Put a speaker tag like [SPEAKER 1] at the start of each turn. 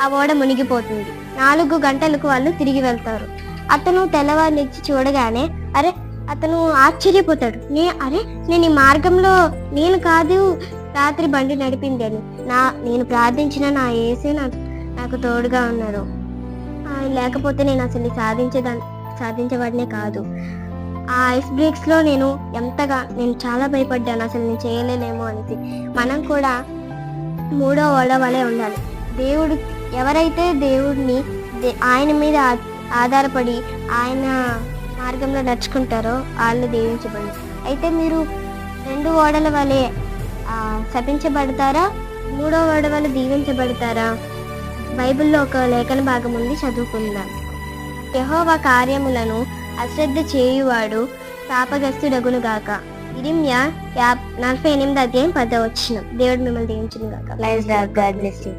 [SPEAKER 1] ఆ ఓడ మునిగిపోతుంది. 4 గంటలకు వాళ్ళు తిరిగి వెళ్తారు. అతను తెల్లవారు లేచి చూడగానే అతను ఆశ్చర్యపోతాడు. నేను ఈ మార్గంలో నేను కాదు రాత్రి బండి నడిపింది అని. నేను ప్రార్థించిన నా యేసే నాకు తోడుగా ఉన్నారు. లేకపోతే నేను అసలు సాధించేవాడినే కాదు. ఆ ఐస్ బ్రేక్స్ లో నేను చాలా భయపడ్డాను, అసలు నేను చేయలేనేమో అనేసి. మనం కూడా 3వ ఓడ వలె ఉండాలి. ఎవరైతే దేవుడిని ఆయన మీద ఆధారపడి ఆయన మార్గంలో నడుచుకుంటారో వాళ్ళు దీవించబడి. అయితే మీరు 2 ఓడల వలె శపించబడతారా, 3వ ఓడ వలె దీవించబడతారా? బైబిల్లో ఒక లేఖన భాగం ఉంది, చదువుకుందాం. యెహోవా కార్యములను అశ్రద్ధ చేయువాడు శాపగ్రస్తుడగును గాక. ఇర్మియా 48 అధ్యాయం 10వ వచనం. దేవుడు మిమ్మల్ని దీవించును గాక.
[SPEAKER 2] God bless you.